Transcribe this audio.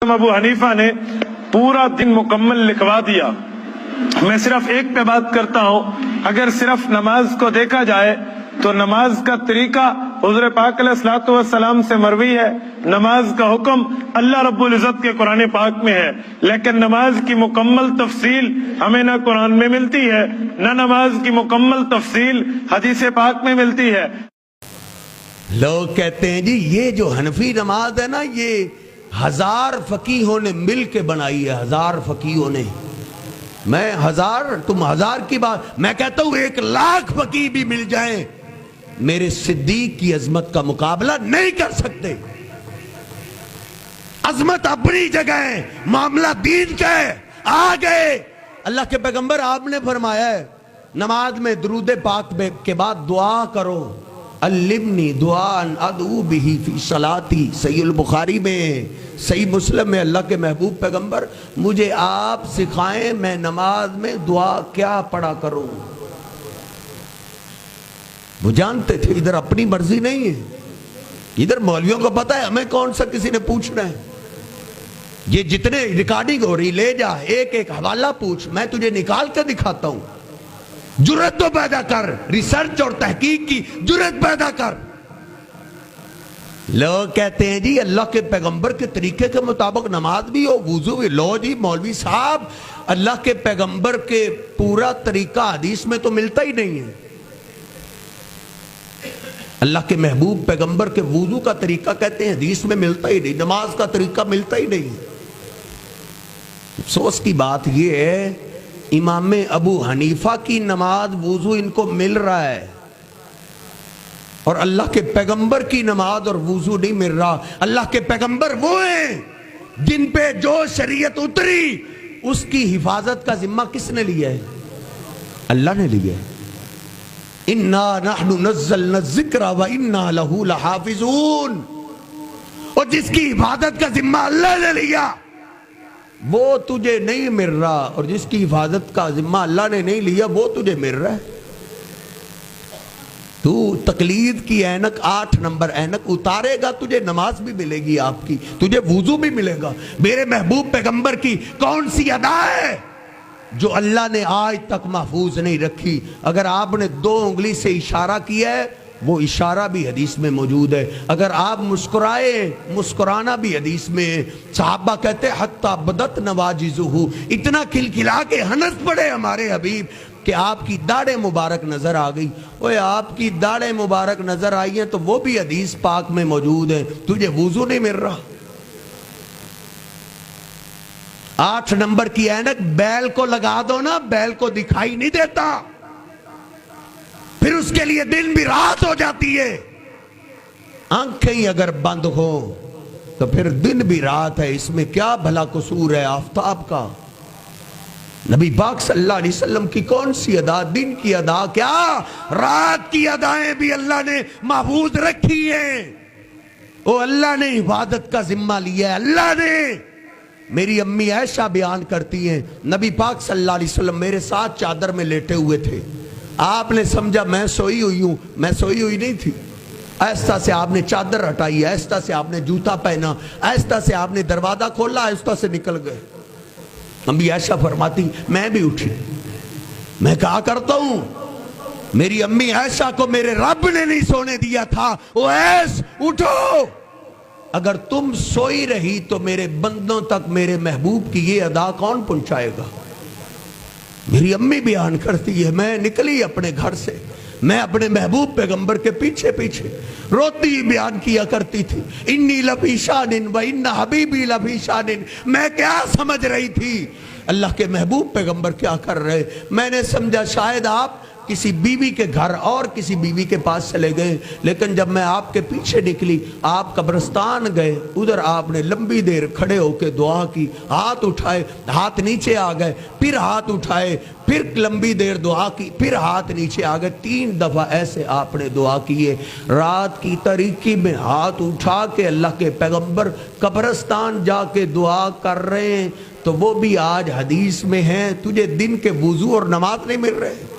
ابو حنیفہ نے پورا دن مکمل لکھوا دیا۔ میں صرف ایک پہ بات کرتا ہوں، اگر صرف نماز کو دیکھا جائے تو نماز کا طریقہ حضور پاک علیہ الصلوۃ والسلام سے مروی ہے، نماز کا حکم اللہ رب العزت کے قرآن پاک میں ہے، لیکن نماز کی مکمل تفصیل ہمیں نہ قرآن میں ملتی ہے نہ نماز کی مکمل تفصیل حدیث پاک میں ملتی ہے۔ لوگ کہتے ہیں جی یہ جو حنفی نماز ہے نا، یہ 1000 فقیہوں نے مل کے بنائی ہے، 1000 فقیہوں نے۔ میں 1000 تم 1000 کی بات، میں کہتا ہوں 1,00,000 فقیہ بھی مل جائیں، میرے صدیق کی عظمت کا مقابلہ نہیں کر سکتے۔ عظمت اپنی جگہ ہے، معاملہ دین کا ہے۔ آ گئے اللہ کے پیغمبر، آپ نے فرمایا ہے نماز میں درود پاک کے بعد دعا کرو، علمنی دعاً ادعو بہ فی صلاتی۔ صحیح البخاری میں، صحیح مسلم میں اللہ کے محبوب پیغمبر، مجھے آپ سکھائیں میں نماز میں دعا کیا پڑھا کروں۔ وہ جانتے تھے ادھر اپنی مرضی نہیں ہے، ادھر مولویوں کو پتہ ہے ہمیں کون سا کسی نے پوچھنا ہے۔ یہ جتنے ریکارڈنگ ہو رہی، لے جا ایک ایک حوالہ پوچھ، میں تجھے نکال کے دکھاتا ہوں۔ جرت تو پیدا کر، ریسرچ اور تحقیق کی جرت پیدا کر۔ لوگ کہتے ہیں جی اللہ کے پیغمبر کے طریقے کے مطابق نماز بھی ہو، وضو بھی۔ لو جی مولوی صاحب، اللہ کے پیغمبر کے پورا طریقہ حدیث میں تو ملتا ہی نہیں ہے۔ اللہ کے محبوب پیغمبر کے وضو کا طریقہ کہتے ہیں حدیث میں ملتا ہی نہیں، نماز کا طریقہ ملتا ہی نہیں۔ افسوس کی بات یہ ہے، امام ابو حنیفہ کی نماز وضو ان کو مل رہا ہے، اور اللہ کے پیغمبر کی نماز اور وضو نہیں مل رہا۔ اللہ کے پیغمبر وہ ہیں جن پہ جو شریعت اتری اس کی حفاظت کا ذمہ کس نے لیا ہے؟ اللہ نے لیا ہے۔ اِنَّا نَحْنُ نَزَّلْنَا الذِّكْرَ وَإِنَّا لَهُ لَحَافِظُونَ۔ اور جس کی حفاظت کا ذمہ اللہ نے لیا وہ تجھے نہیں مل رہا، اور جس کی حفاظت کا ذمہ اللہ نے نہیں لیا وہ تجھے مل رہا ہے۔ تو تقلید کی اینک 8 نمبر اینک اتارے گا، تجھے نماز بھی ملے گی آپ کی، تجھے وضو بھی ملے گا۔ میرے محبوب پیغمبر کی کون سی ادا ہے جو اللہ نے آج تک محفوظ نہیں رکھی؟ اگر آپ نے 2 انگلی سے اشارہ کیا ہے، وہ اشارہ بھی حدیث میں موجود ہے۔ اگر آپ مسکرائے، مسکرانا بھی حدیث میں ہے۔ صحابہ کہتے حتی بدت نواجزہ، اتنا کھلکھلا کے ہنس پڑے ہمارے حبیب کہ آپ کی داڑھیں مبارک نظر آ گئی۔ اوہ آپ کی داڑھیں مبارک نظر آئی ہیں تو وہ بھی حدیث پاک میں موجود ہے، تجھے وضو نہیں مل رہا۔ 8 نمبر کی اینک بیل کو لگا دو نا، بیل کو دکھائی نہیں دیتا، پھر اس کے لیے دن بھی رات ہو جاتی ہے۔ آنکھیں اگر بند ہو تو پھر دن بھی رات ہے، اس میں کیا بھلا قصور ہے آفتاب کا؟ نبی پاک صلی اللہ علیہ وسلم کی کون سی ادا؟ دن کی ادا کیا، رات کی ادائیں بھی اللہ نے محفوظ رکھی ہیں۔ وہ اللہ نے عبادت کا ذمہ لیا ہے، اللہ نے۔ میری امی عائشہ بیان کرتی ہیں نبی پاک صلی اللہ علیہ وسلم میرے ساتھ چادر میں لیٹے ہوئے تھے، آپ نے سمجھا میں سوئی ہوئی ہوں، میں سوئی ہوئی نہیں تھی۔ آہستہ سے آپ نے چادر ہٹائی، آہستہ سے آپ نے جوتا پہنا، آہستہ سے آپ نے دروازہ کھولا، آہستہ سے نکل گئے۔ امی عائشہ فرماتی میں بھی اٹھی، میں کہا کرتا ہوں میری امی عائشہ کو میرے رب نے نہیں سونے دیا تھا، او ایس اٹھو۔ اگر تم سوئی رہی تو میرے بندوں تک میرے محبوب کی یہ ادا کون پہنچائے گا؟ میری امی بیان کرتی ہے میں نکلی اپنے گھر سے، میں اپنے محبوب پیغمبر کے پیچھے پیچھے روتی بیان کیا کرتی تھی، انی لفی شان و ان حبیبی لفی شان۔ میں کیا سمجھ رہی تھی اللہ کے محبوب پیغمبر کیا کر رہے؟ میں نے سمجھا شاید آپ کسی بیوی کے گھر اور کسی بیوی کے پاس چلے گئے، لیکن جب میں آپ کے پیچھے نکلی، آپ قبرستان گئے، ادھر آپ نے لمبی دیر کھڑے ہو کے دعا کی، ہاتھ اٹھائے، ہاتھ نیچے آ گئے، پھر ہاتھ اٹھائے، پھر لمبی دیر دعا کی، پھر ہاتھ نیچے آ گئے، 3 دفعہ ایسے آپ نے دعا کیے۔ رات کی تاریکی میں ہاتھ اٹھا کے اللہ کے پیغمبر قبرستان جا کے دعا کر رہے ہیں، تو وہ بھی آج حدیث میں ہیں، تجھے دن کے وضو اور نماز نہیں مل رہے۔